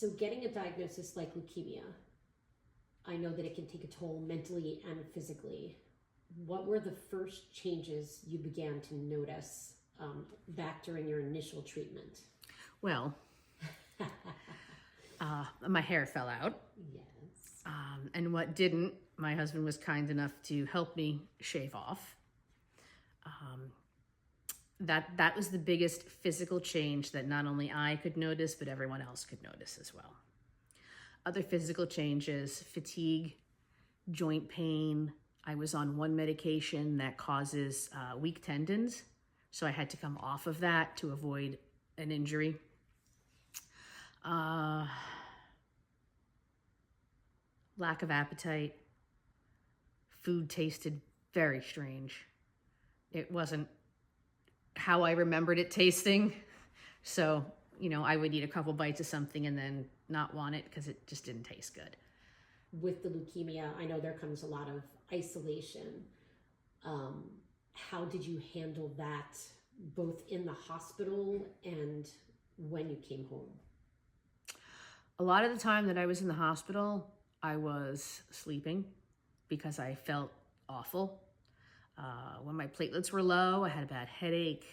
So getting a diagnosis like leukemia, I know that it can take a toll mentally and physically. What were the first changes you began to notice back during your initial treatment? Well, my hair fell out. Yes. And what didn't, my husband was kind enough to help me shave off. That was the biggest physical change that not only I could notice, but everyone else could notice as well. Other physical changes: fatigue, joint pain. I was on one medication that causes weak tendons, so I had to come off of that to avoid an injury. Lack of appetite. Food tasted very strange. It wasn't how I remembered it tasting. So, I would eat a couple bites of something and then not want it because it just didn't taste good. With the leukemia, I know there comes a lot of isolation. How did you handle that both in the hospital and when you came home? A lot of the time that I was in the hospital, I was sleeping because I felt awful. When my platelets were low, I had a bad headache.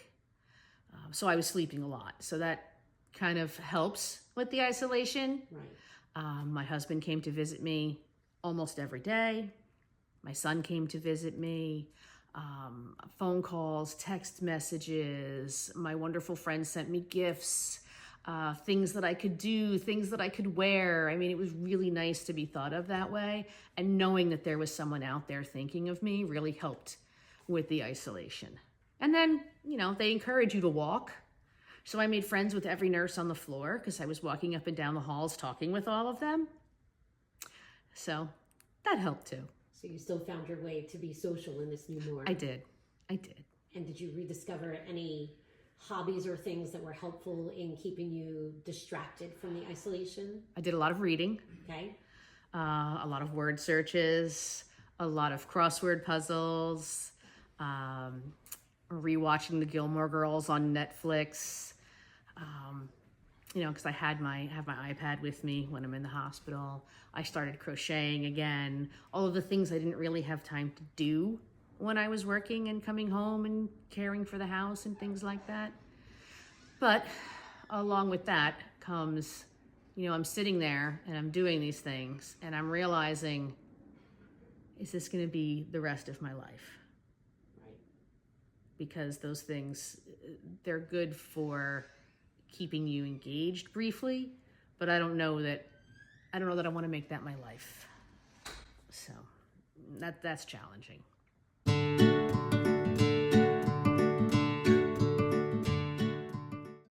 So I was sleeping a lot. So that kind of helps with the isolation. Right. My husband came to visit me almost every day. My son came to visit me. Phone calls, text messages. My wonderful friends sent me gifts, things that I could do, things that I could wear. I mean, it was really nice to be thought of that way. And knowing that there was someone out there thinking of me really helped with the isolation. And then, they encourage you to walk. So I made friends with every nurse on the floor because I was walking up and down the halls talking with all of them. So that helped too. So you still found your way to be social in this new norm? I did. And did you rediscover any hobbies or things that were helpful in keeping you distracted from the isolation? I did a lot of reading. Okay. A lot of word searches, a lot of crossword puzzles, rewatching the Gilmore Girls on Netflix, because I have my iPad with me when I'm in the hospital. I started crocheting again, all of the things I didn't really have time to do when I was working and coming home and caring for the house and things like that. But along with that comes, I'm sitting there and I'm doing these things and I'm realizing, is this going to be the rest of my life? Right. Because those things, they're good for keeping you engaged briefly, but I don't know that I want to make that my life. So that's challenging.